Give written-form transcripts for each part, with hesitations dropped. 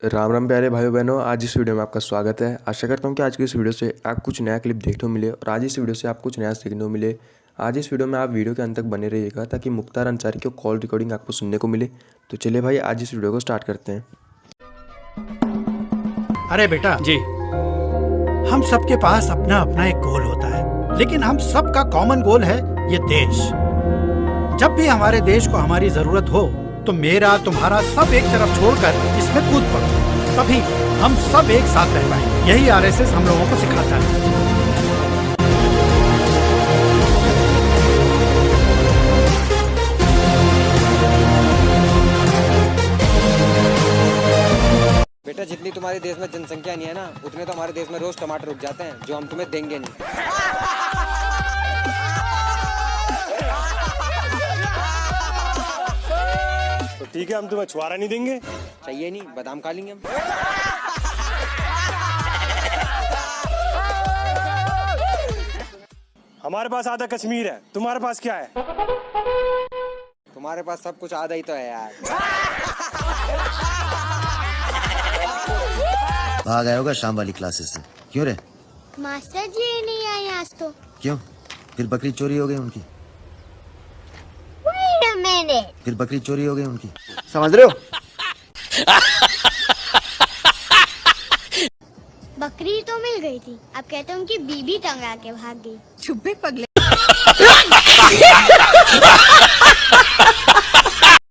राम राम प्यारे भाइयों बहनों, आज इस वीडियो में आपका स्वागत है। आशा करता हूँ कि आज की इस वीडियो से आप कुछ नया क्लिप देखने को मिले और आज इस वीडियो से आप कुछ नया सीखने को मिले। आज इस वीडियो में आप वीडियो के अंत तक बने रहिएगा ताकि मुख्तार अंसारी की कॉल रिकॉर्डिंग आपको सुनने को मिले। तो चलिए भाई, आज इस वीडियो को स्टार्ट करते हैं। अरे बेटा जी। हम सबके पास अपना अपना एक गोल होता है, लेकिन हम सबका कॉमन गोल है ये देश। जब भी हमारे देश को हमारी जरूरत हो तो मेरा तुम्हारा सब एक तरफ छोड़कर इसमें कूद पड़ो, तभी हम सब एक साथ रह पाएंगे। यही आरएसएस हम लोगों को सिखाता है। बेटा, जितनी तुम्हारे देश में जनसंख्या नहीं है ना, उतने तो हमारे देश में रोज टमाटर उग जाते हैं जो हम तुम्हें देंगे नहीं। तो ठीक है, हम तुम्हें छुआरा नहीं देंगे। चाहिए नहीं, बादाम खा लेंगे हम। हमारे पास आधा कश्मीर है, तुम्हारे पास क्या है? तुम्हारे पास सब कुछ आधा ही तो है यार। भाग आए होगा शाम वाली क्लासेस से। क्यों रे? मास्टर जी नहीं आए आज तो। क्यों? फिर बकरी चोरी हो गई उनकी। Wait a minute. फिर बकरी चोरी हो गई उनकी। समझ रहे हो? बकरी तो मिल गई थी, अब कहते हैं उनकी बीबी टंगा के भाग गई। चुप्पे पगले।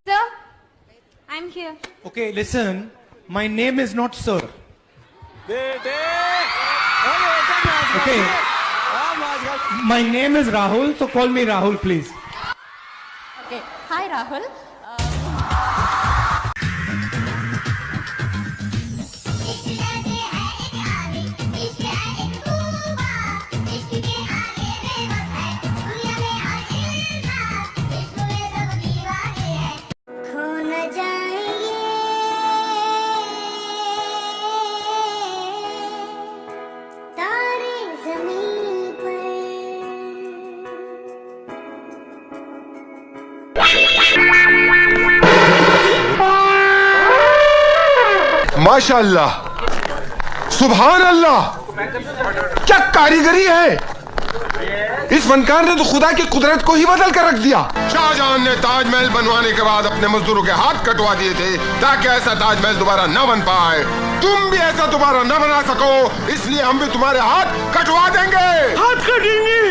Sir, I'm here. Okay, listen. My name is not Sir. Okay. My name is Rahul, so call me Rahul, please. Okay. Hi, Rahul. माशाअल्लाह, सुभान अल्लाह, क्या कारीगरी है। इस फनकार ने तो खुदा की कुदरत को ही बदल कर रख दिया। शाहजहां ने ताजमहल बनवाने के बाद अपने मजदूरों के हाथ कटवा दिए थे ताकि ऐसा ताजमहल दोबारा न बन पाए। तुम भी ऐसा दोबारा न बना सको, इसलिए हम भी तुम्हारे हाथ कटवा देंगे। हाथ कटेंगे।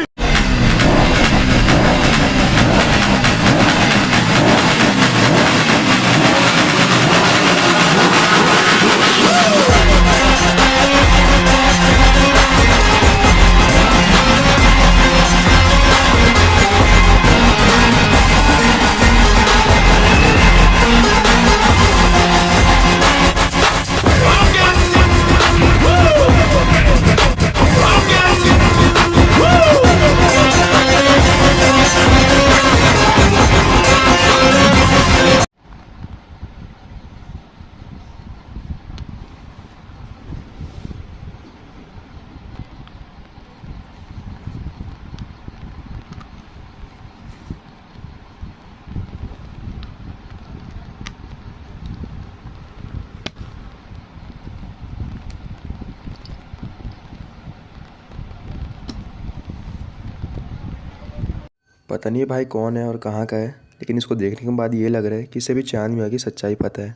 पता नहीं भाई कौन है और कहाँ का है, लेकिन इसको देखने के बाद ये लग रहा है कि इसे भी चांद में की सच्चाई पता है।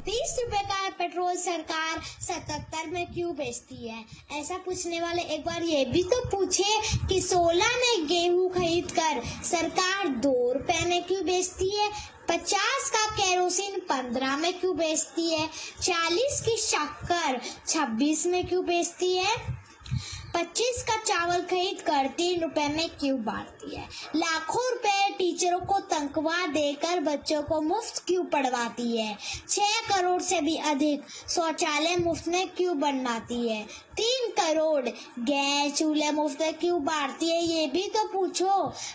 30 रुपए का पेट्रोल सरकार 77 में क्यों बेचती है? ऐसा पूछने वाले एक बार ये भी तो पूछे कि 16 में गेहूं खरीद कर सरकार 2 रुपए में क्यों बेचती है? 50 का केरोसिन 15 में क्यों बेचती है? 40 की शक्कर 26 में क्यों बेचती है? 25 का चावल खरीद कर 3 रुपए में क्यों बांटती है? लाखों रुपए टीचरों को तनख्वाह देकर बच्चों को मुफ्त क्यों पढ़वाती है? 6 करोड़ से भी अधिक शौचालय मुफ्त में क्यों बनवाती है? 3 करोड़ गैस चूल्हे मुफ्त क्यों बांटती है, ये भी तो पूछो।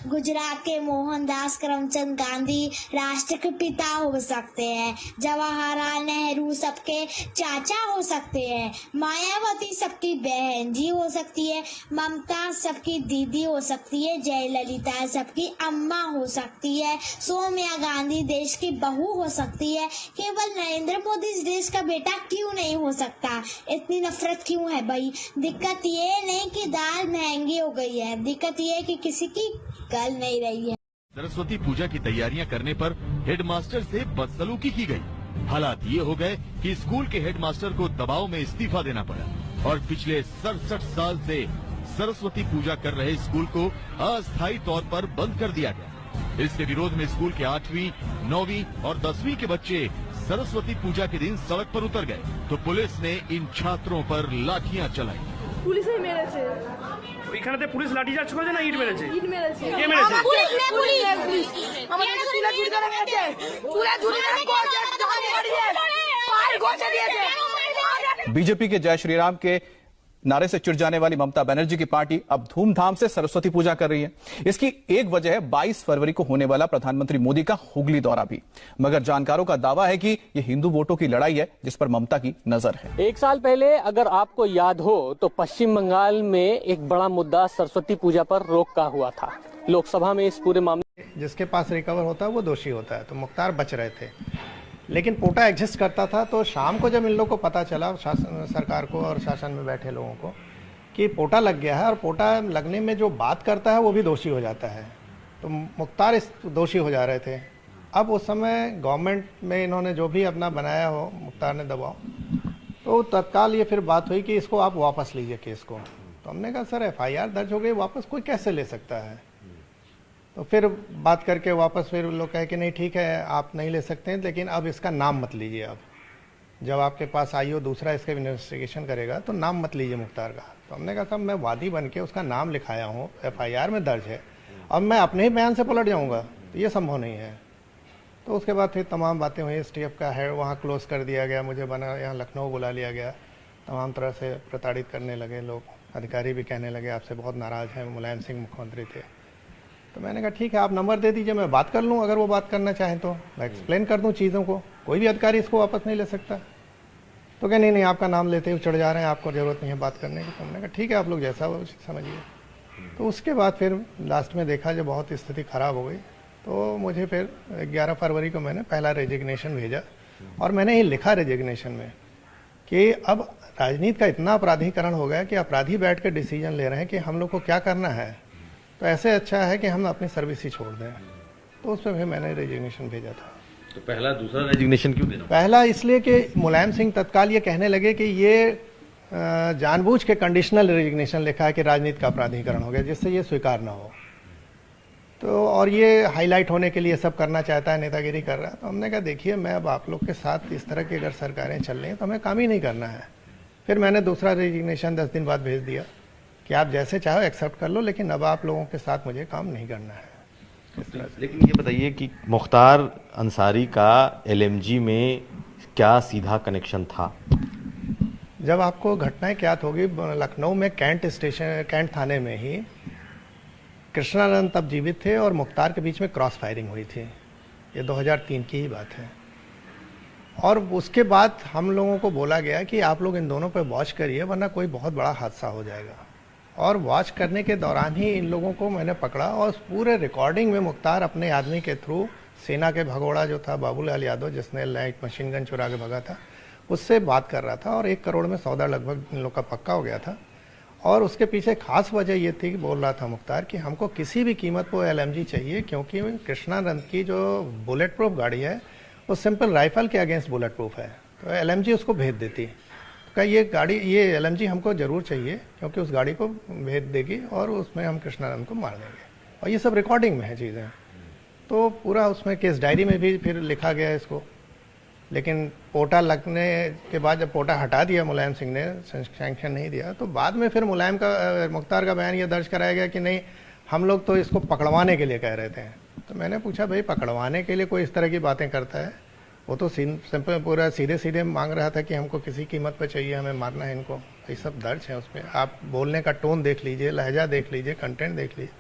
गुजरात के मोहनदास करमचंद गांधी राष्ट्र के पिता हो सकते हैं, जवाहरलाल नेहरू सबके चाचा हो सकते हैं, मायावती सबकी बहन जी हो सकती है, ममता सबकी दीदी हो सकती है, जयललिता सबकी अम्मा हो सकती है, सोनिया गांधी देश की बहू हो सकती है, केवल नरेंद्र मोदी इस देश का बेटा क्यों नहीं हो सकता। इतनी नफरत क्यों है भाई। दिक्कत ये नहीं कि दाल महंगी हो गई है, दिक्कत ये है कि किसी की गल नहीं रही है। सरस्वती पूजा की तैयारियां करने पर हेडमास्टर से बदसलूकी की गई। हालात ये हो गए कि स्कूल के हेडमास्टर को दबाव में इस्तीफा देना पड़ा और पिछले 67 साल से सरस्वती पूजा कर रहे स्कूल को अस्थायी तौर पर बंद कर दिया गया। इसके विरोध में स्कूल के 8वीं, 9वीं और 10वीं के बच्चे सरस्वती पूजा के दिन सड़क पर उतर गए तो पुलिस ने इन छात्रों पर लाठियां चलाई। पुलिस ही मेरेছে এখানেতে পুলিশ লাঠিচার্জ করেছে না ইট মেরেছে? ইট মেরেছে। কে মেরেছে? পুলিশ আমাদের চুলা চুরি করে মেরেছে, চুলা চুরি করে পায়ে গোছা দিয়েছে। बीजेपी के जय श्री राम के नारे से चिढ़ जाने वाली ममता बनर्जी की पार्टी अब धूमधाम से सरस्वती पूजा कर रही है। इसकी एक वजह है 22 फरवरी को होने वाला प्रधानमंत्री मोदी का हुगली दौरा भी। मगर जानकारों का दावा है कि यह हिंदू वोटों की लड़ाई है जिस पर ममता की नजर है। 1 साल पहले अगर आपको याद हो तो पश्चिम बंगाल में एक बड़ा मुद्दा सरस्वती पूजा पर रोक का हुआ था। लोकसभा में इस पूरे मामले जिसके पास रिकवर होता है वो दोषी होता है, तो मुख्तार बच रहे थे। लेकिन पोटा एग्जिस्ट करता था, तो शाम को जब इन लोगों को पता चला, शासन सरकार को और शासन में बैठे लोगों को, कि पोटा लग गया है और पोटा लगने में जो बात करता है वो भी दोषी हो जाता है, तो मुख्तार इस दोषी हो जा रहे थे। अब उस समय गवर्नमेंट में इन्होंने जो भी अपना बनाया हो मुख्तार ने दबाव, तो तत्काल ये फिर बात हुई कि इसको आप वापस लीजिए केस को। तो हमने कहा सर FIR दर्ज हो गई, वापस कोई कैसे ले सकता है। तो फिर बात करके वापस फिर लोग कहे कि नहीं ठीक है आप नहीं ले सकते हैं, लेकिन अब इसका नाम मत लीजिए। अब जब आपके पास आई हो दूसरा इसका इन्वेस्टिगेशन करेगा तो नाम मत लीजिए मुख्तार का। तो हमने कहा साहब मैं वादी बन के उसका नाम लिखाया हूँ, FIR में दर्ज है, अब मैं अपने ही बयान से पलट जाऊँगा तो ये संभव नहीं है। तो उसके बाद फिर तमाम बातें हुई, STF का है वहाँ क्लोज कर दिया गया, मुझे बना यहाँ लखनऊ बुला लिया गया, तमाम तरह से प्रताड़ित करने लगे लोग, अधिकारी भी कहने लगे आपसे बहुत नाराज़ हैं, मुलायम सिंह मुख्यमंत्री थे। तो मैंने कहा ठीक है आप नंबर दे दीजिए, मैं बात कर लूँ, अगर वो बात करना चाहें तो मैं एक्सप्लेन कर दूँ चीज़ों को, कोई भी अधिकारी इसको वापस नहीं ले सकता। तो क्या नहीं आपका नाम लेते हुए चढ़ जा रहे हैं, आपको ज़रूरत नहीं है बात करने की। तो हमने कहा ठीक है आप लोग जैसा हो समझिए। तो उसके बाद फिर लास्ट में देखा जब बहुत स्थिति ख़राब हो गई तो मुझे फिर 11 फरवरी को मैंने पहला रेजिग्नेशन भेजा और मैंने ये लिखा रेजिग्नेशन में कि अब राजनीति का इतना अपराधीकरण हो गया कि अपराधी बैठ कर डिसीजन ले रहे हैं कि हम लोग को क्या करना है, तो ऐसे अच्छा है कि हम अपनी सर्विस ही छोड़ दें। तो उस पर फिर मैंने रेजिग्नेशन भेजा था। तो पहला दूसरा रेजिग्नेशन क्यों देना? पहला इसलिए कि मुलायम सिंह तत्काल ये कहने लगे कि ये जानबूझ के कंडीशनल रेजिग्नेशन लिखा है कि राजनीति का अपराधीकरण हो गया, जिससे ये स्वीकार ना हो। तो और ये हाईलाइट होने के लिए सब करना चाहता है, नेतागिरी कर रहा है। तो हमने कहा देखिए मैं अब आप लोग के साथ इस तरह की अगर सरकारें चल रही हैं तो हमें काम ही नहीं करना है। फिर मैंने दूसरा रेजिग्नेशन 10 दिन बाद भेज दिया कि आप जैसे चाहो एक्सेप्ट कर लो, लेकिन अब आप लोगों के साथ मुझे काम नहीं करना है। लेकिन ये बताइए कि मुख्तार अंसारी का LMG में क्या सीधा कनेक्शन था? जब आपको घटनाएं क्या होगी, लखनऊ में कैंट थाने में ही कृष्णानंद तब जीवित थे और मुख्तार के बीच में क्रॉस फायरिंग हुई थी। ये 2003 की ही बात है। और उसके बाद हम लोगों को बोला गया कि आप लोग इन दोनों पर वॉच करिए वरना कोई बहुत बड़ा हादसा हो जाएगा। और वॉच करने के दौरान ही इन लोगों को मैंने पकड़ा और पूरे रिकॉर्डिंग में मुख्तार अपने आदमी के थ्रू, सेना के भगोड़ा जो था बाबूलाल यादव जिसने लाइट मशीन गन चुरा के भगा था, उससे बात कर रहा था और 1 करोड़ में सौदा लगभग इन लोग का पक्का हो गया था। और उसके पीछे खास वजह ये थी कि बोल रहा था मुख्तार कि हमको किसी भी कीमत पर LMG चाहिए, क्योंकि कृष्णानंद की जो बुलेट प्रूफ गाड़ी है वो सिंपल राइफल के अगेंस्ट बुलेट प्रूफ है, तो LMG उसको भेज देती। का ये गाड़ी ये LMG हमको ज़रूर चाहिए क्योंकि उस गाड़ी को भेज देगी और उसमें हम कृष्णानंद को मार देंगे। और ये सब रिकॉर्डिंग में है चीज़ें। तो पूरा उसमें केस डायरी में भी फिर लिखा गया इसको। लेकिन पोटा लगने के बाद जब पोटा हटा दिया मुलायम सिंह ने, सैंक्शन नहीं दिया, तो बाद में फिर मुख्तार का बयान ये दर्ज कराया गया कि नहीं हम लोग तो इसको पकड़वाने के लिए कह रहे थे। तो मैंने पूछा भाई पकड़वाने के लिए कोई इस तरह की बातें करता है वो तो सिंपल पूरा सीधे सीधे मांग रहा था कि हमको किसी कीमत पे चाहिए, हमें मारना है इनको। ये सब दर्ज है उसमें। आप बोलने का टोन देख लीजिए, लहजा देख लीजिए, कंटेंट देख लीजिए।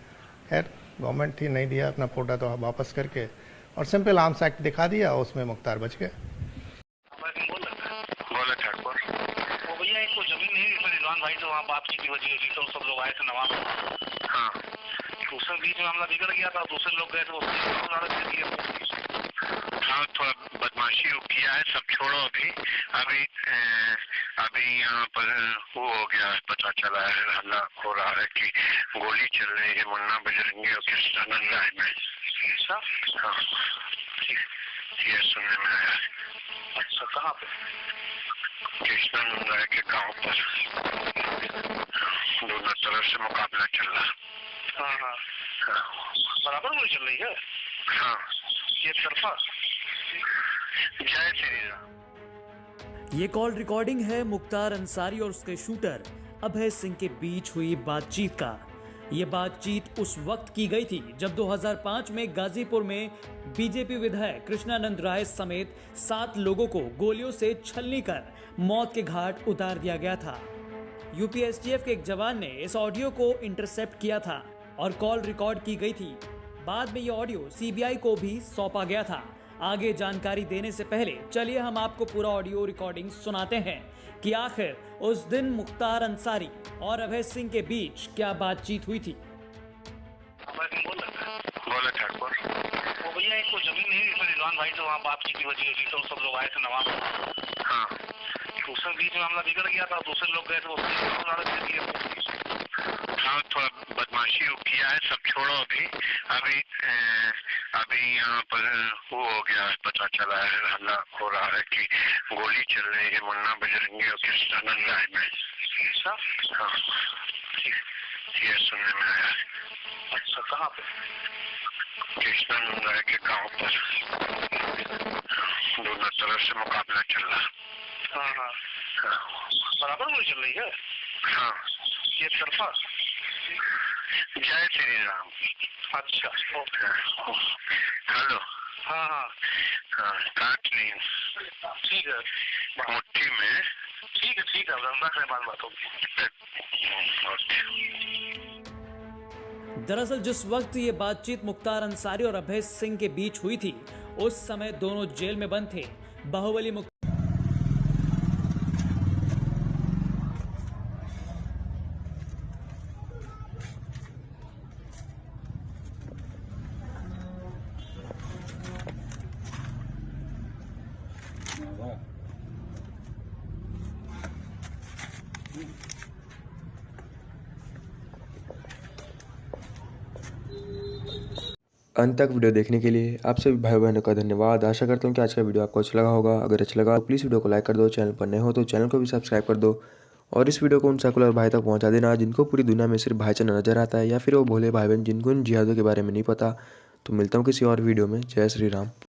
खैर गवर्नमेंट थी, नहीं दिया अपना फोटा तो वापस करके और सिंपल आर्म्स एक्ट दिखा दिया, उसमें मुख्तार बच गए। बोले ठाकुर वो भैया एक तो जमीन नहीं इसमें रिजवान भाई से वहाँ बातचीत की वजह हुई तो सब लोग आए थे नवाब। हाँ उसमें बीच में मामला बिगड़ गया था, दूसरे लोग गए थे हाँ थोड़ा बदमाशी किया है, सब छोड़ो अभी। अभी यहाँ पर वो हो गया है, पता चला है, हल्ला हो रहा है कि गोली चल रही है मुन्ना बजरंगी और कृष्णानंद राय में। हाँ ये सुनने में आया है। अच्छा कहाँ पे? कृष्णानंद राय के गांव पर दोनों तरफ से मुकाबला चल रहा। हाँ हाँ बराबर गोली चल रही है। हाँ ये तरफा। जय श्री राम। ये कॉल रिकॉर्डिंग है मुख्तार अंसारी और उसके शूटर अभय सिंह के बीच हुई बातचीत का। ये बातचीत उस वक्त की गई थी जब 2005 में गाजीपुर में बीजेपी विधायक कृष्णानंद राय समेत 7 लोगों को गोलियों से छलनी कर मौत के घाट उतार दिया गया था। यूपी एसटीएफ के एक जवान ने इस ऑडियो को इंटरसेप्ट किया था और कॉल रिकॉर्ड की गई थी। बाद में ये ऑडियो सीबीआई को भी सौंपा गया था। आगे जानकारी देने से पहले चलिए हम आपको पूरा ऑडियो रिकॉर्डिंग सुनाते हैं कि आखिर उस दिन मुख्तार अंसारी और अभय सिंह के बीच क्या बातचीत हुई थी। बोले ठाकुर वो भैया एक तो जमीन नहीं इसमें रिजवान भाई से वहाँ बातचीत की वजह हुई तो सब लोग आए थे नवाब। हाँ उसमें बीच में मामला बिगड़ गया था, दूसरे लोग गए थे हाँ थोड़ा बदमाशी किया है, सब छोड़ो अभी यहाँ पर वो हो गया है, पता चला है, हल्ला हो रहा है कि गोली चल रही है मुन्ना बजरंगी और कृष्णानंद राय में। हाँ ये सुनने में आया है। अच्छा कहाँ पे? कृष्णानंद राय के गांव पर दोनों तरफ से मुकाबला चल रहा। हाँ हाँ बराबर गोली चल रही है। हाँ ये तरफा। जय श्री राम। अच्छा ओके हेलो। हाँ हाँ हाँ काट नहीं ठीक है मुट्ठी में। ठीक है बात होगी। दरअसल जिस वक्त ये बातचीत मुख्तार अंसारी और अभय सिंह के बीच हुई थी उस समय दोनों जेल में बंद थे। बाहुबली अंत तक वीडियो देखने के लिए आप सभी भाई बहनों का धन्यवाद। आशा करता हूँ कि आज का वीडियो आपको अच्छा लगा होगा। अगर अच्छा लगा तो प्लीज़ वीडियो को लाइक कर दो, चैनल पर नए हो तो चैनल को भी सब्सक्राइब कर दो और इस वीडियो को उन सेकुलर भाई तक पहुँचा देना जिनको पूरी दुनिया में सिर्फ भाईचारा नजर आता है या फिर वो भोले भाई बहन जिनको इन जिहादों के बारे में नहीं पता। तो मिलता हूँ किसी और वीडियो में। जय श्री राम।